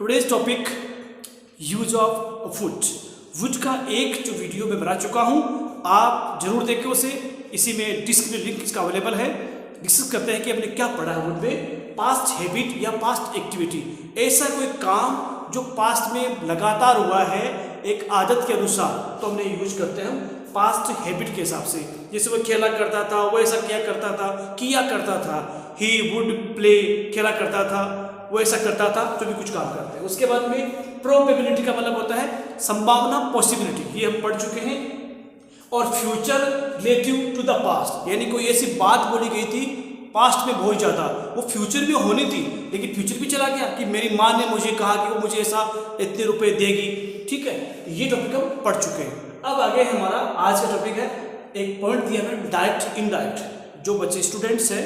Today's topic use of would. Would का एक जो वीडियो में बना चुका हूँ, आप जरूर देखें उसे। इसी में डिस्क्रिप्शन लिंक इसका अवेलेबल है। डिस्कस करते हैं कि हमने क्या पढ़ा है वुड में। पास्ट हैबिट या पास्ट एक्टिविटी, ऐसा कोई काम जो पास्ट में लगातार हुआ है एक आदत के अनुसार, तो हमने यूज करते हैं पास्ट हैबिट के हिसाब से। जैसे वो खेला करता था, वो ऐसा क्या करता था, किया करता था। ही वुड प्ले, खेला करता था, वो ऐसा करता था, जो भी कुछ काम करते हैं। उसके बाद में प्रोबेबिलिटी का मतलब होता है संभावना, पॉसिबिलिटी, ये हम पढ़ चुके हैं। और future relative to the past, यानी कोई ऐसी बात बोली गई थी पास्ट में बहुत ज़्यादा, वो फ्यूचर में होनी थी लेकिन फ्यूचर भी चला गया कि मेरी माँ ने मुझे कहा कि वो मुझे ऐसा इतने रुपए देगी। ठीक है, ये टॉपिक हम पढ़ चुके हैं। अब आगे हमारा आज का टॉपिक है, एक पॉइंट दिया है डायरेक्ट इनडायरेक्ट। जो बच्चे स्टूडेंट्स हैं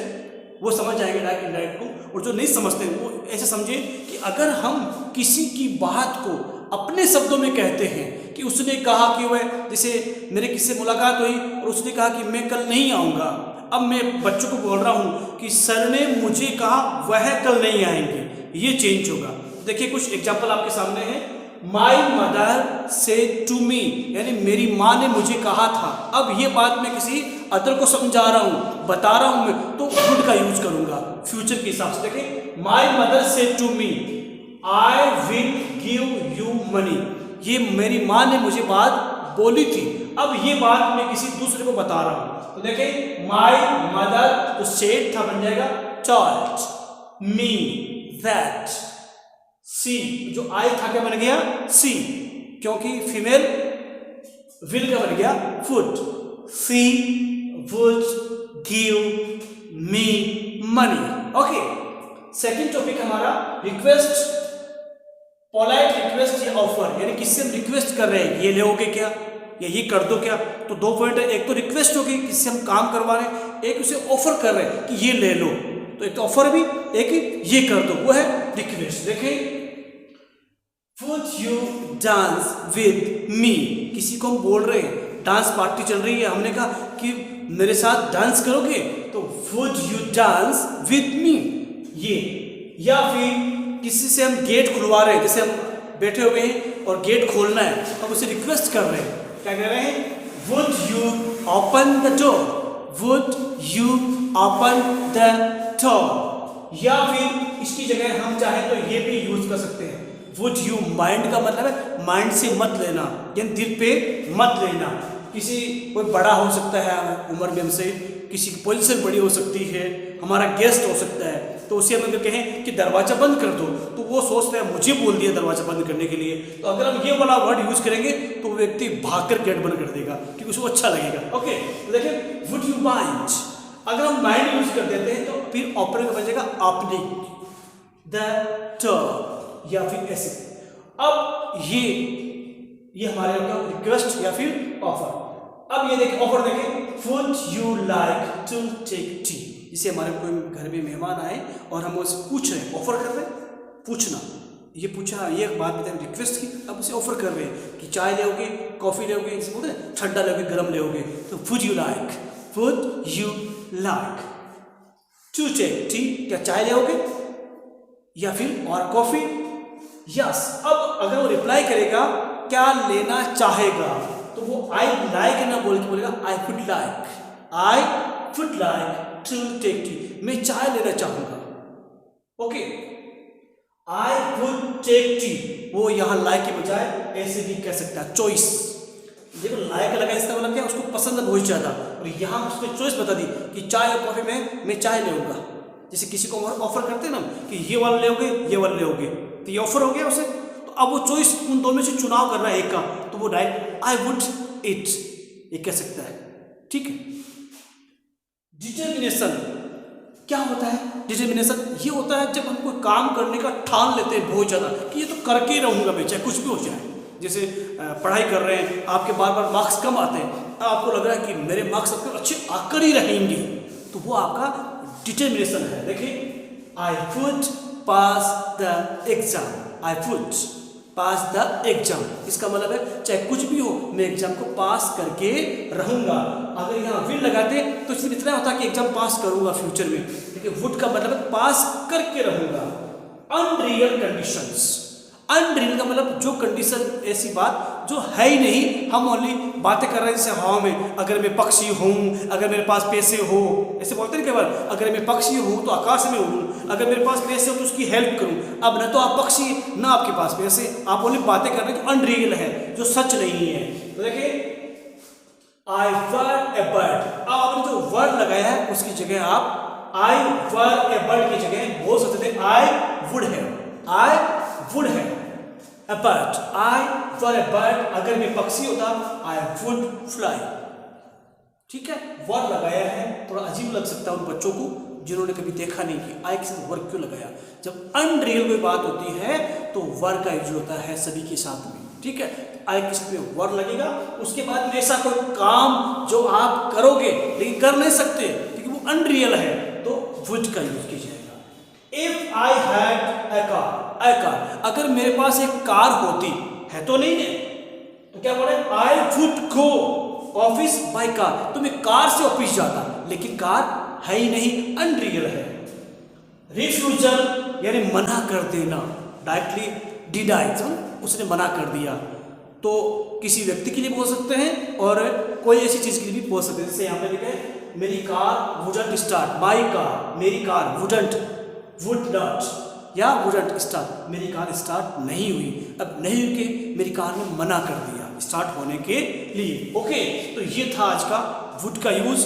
वो समझ जाएंगे डायरेक्ट इनडायरेक्ट को, और जो नहीं समझते वो ऐसे समझे कि अगर हम किसी की बात को अपने शब्दों में कहते हैं कि उसने कहा कि वह, जैसे मेरे किसी से मुलाकात हुई और उसने कहा कि मैं कल नहीं आऊँगा। अब मैं बच्चों को बोल रहा हूँ कि सर ने मुझे कहा वह कल नहीं आएंगे, ये चेंज होगा। देखिए कुछ एग्जाम्पल आपके सामने है। माई मदर से टू मी, यानी मेरी माँ ने मुझे कहा था। अब ये बात मैं किसी अदर को समझा रहा हूँ, बता रहा हूँ मैं, तो वुड का यूज करूंगा फ्यूचर के हिसाब से। देखिए my mother say to me, I will give you money, ये मेरी माँ ने मुझे बात बोली थी। अब ये बात मैं किसी दूसरे को बता रहा हूँ, तो देखिए माई मदर, तो सेड था, बन जाएगा टॉल्ड मी दैट। सी, जो आई था क्या बन गया सी, क्योंकि फीमेल विल का बन गया would. She would give me money. Okay, second topic हमारा रिक्वेस्ट, पोलाइट रिक्वेस्ट या ऑफर, यानी किससे हम रिक्वेस्ट कर रहे हैं, ये लोगे क्या या ये कर दो क्या। तो दो पॉइंट है, एक तो रिक्वेस्ट होगी किससे हम काम करवा रहे हैं, एक उसे ऑफर कर रहे हैं कि ये ले लो, तो एक तो ऑफर भी, एक ये कर दो, वो है रिक्वेस्ट। देखिए would you dance with me, किसी को हम बोल रहे हैं डांस पार्टी चल रही है, हमने कहा कि मेरे साथ डांस करोगे, तो would you dance with me, ये। या फिर किसी से हम गेट खुलवा रहे हैं, जैसे हम बैठे हुए हैं और गेट खोलना है, हम उसे रिक्वेस्ट कर रहे हैं, क्या कह रहे हैं, would you open the door, would you open the door. या फिर इसकी जगह हम चाहे तो ये भी यूज कर सकते हैं, वुड यू माइंड का मतलब है माइंड से मत लेना, यानी दिल पे मत लेना। किसी कोई बड़ा हो सकता है उम्र में हमसे, किसी की पोजीशन बड़ी हो सकती है, हमारा गेस्ट हो सकता है, तो उसे हम अगर कहें कि दरवाजा बंद कर दो, तो वो सोचता है मुझे बोल दिया दरवाजा बंद करने के लिए। तो अगर हम ये वाला वर्ड यूज करेंगे तो वो व्यक्ति भागकर गेट बंद कर देगा क्योंकि उसको अच्छा लगेगा। ओके, तो देखिए वुड यू माइंड, अगर हम माइंड यूज कर देते हैं तो फिर ऑपरेट का बन जाएगा ओपनिंग द डोर, या फिर ऐसे। अब ये हमारे रिक्वेस्ट या फिर ऑफर। अब ये देखिए ऑफर, देखिए would you like to take tea, जैसे हमारे कोई घर में मेहमान आए और हम उससे पूछ रहे हैं, ऑफर कर रहे हैं, पूछना, ये पूछा, ये बात बताए, रिक्वेस्ट की, अब उसे ऑफर कर रहे हैं कि चाय लोगे, कॉफी लोगे, इसे बोलते हैं ठंडा लोगे, गर्म लोगे, तो would you like to take tea, क्या चाय लोगे या फिर और कॉफी। यस, अब अगर वो रिप्लाई करेगा क्या लेना चाहेगा, तो वो आई लाइक ना बोल के बोलेगा I would like to take tea, मैं चाय लेना चाहूंगा। Okay, I would take tea, वो यहाँ लाइक के बजाय ऐसे भी कह सकता है चॉइस। देखो लाइक लगा, इसका मतलब क्या, उसको पसंद है बहुत ज्यादा, और यहाँ उसने चॉइस बता दी कि चाय और कॉफी में मैं चाय लेऊंगा। जैसे किसी को ऑफर करते हैं ना कि ये वाला लोगे, ये वाला लोगे, तो ये ऑफर हो गया उसे, तो अब वो चॉइस उन दोनों में से चुनाव कर रहा है एक का, तो वो डायरेक्ट आई वुड इट ये कह सकता है। ठीक है, डिटर्मिनेशन क्या होता है, डिटर्मिनेशन ये होता है जब हम कोई काम करने का ठान लेते हैं बहुत ज़्यादा कि ये तो करके ही रहूँगा मैं, चाहे कुछ भी हो जाए। जैसे पढ़ाई कर रहे हैं, आपके बार बार मार्क्स कम आते हैं, आपको लग रहा है कि मेरे मार्क्स सबके अच्छे आकर ही रहेंगे, तो वो आपका डिटर्मिनेशन है। देखिए I would pass the exam, I would pass the exam, इसका मतलब है चाहे कुछ भी हो मैं एग्जाम को पास करके रहूंगा। अगर यहाँ विल लगाते तो सिर्फ इतना होता कि एग्जाम पास करूंगा फ्यूचर में, लेकिन वुड का मतलब है पास करके रहूंगा। अनरियल कंडीशंस, अनरियल का मतलब जो कंडीशन, ऐसी बात जो है ही नहीं, हम ओनली बातें कर रहे हैं जैसे हवा में, अगर मैं पक्षी हूँ, अगर मेरे पास पैसे हो, ऐसे बोलते हैं केवल, अगर मैं पक्षी हूँ तो आकाश में हूँ, अगर मेरे पास पैसे हो तो उसकी हेल्प करूँ। अब न तो आप पक्षी, ना आपके पास पैसे, आप ओनली बातें कर रहे हैं जो अनरियल है, जो सच नहीं है। तो देखिए आई वर ए बर्ड, अब आपने जो वर्ड लगाया है उसकी जगह आप आई वर ए बर्ड की जगह बोल सकते थे I would have, I would have a bird, I were a bird, अगर मैं पक्षी होता I would fly। ठीक है, वर्ड लगाया है, थोड़ा अजीब लग सकता है उन बच्चों को जिन्होंने कभी देखा नहीं कि आई के साथ वर्ड क्यों लगाया। जब अनरियल कोई बात होती है तो वर्ड का यूज होता है सभी के साथ में। ठीक है, आई के साथ में वर्ड लगेगा, उसके बाद में ऐसा कोई काम जो आप करोगे लेकिन कर नहीं सकते क्योंकि वो अनरियल है, तो वुड का यूज किया जाएगा। If I had a car, अगर मेरे पास एक कार होती, है तो नहीं है, तो क्या बोले I would go office by car, तो मैं कार से ऑफिस जाता, लेकिन कार है ही नहीं, अनरियल है। रिफ्यूजल यानी मना कर देना, डायरेक्टली डिनाई, उसने मना कर दिया, तो किसी व्यक्ति के लिए बोल सकते हैं और कोई ऐसी चीज के लिए भी बोल सकते हैं। जैसे यहाँ पे लिखा है मेरी car wouldn't start, my car, मेरी कार वुड नॉट या वुडंट स्टार्ट, मेरी कार स्टार्ट नहीं हुई। अब नहीं हुई कि मेरी कार ने मना कर दिया स्टार्ट होने के लिए। ओके, तो ये था आज का वुड का यूज।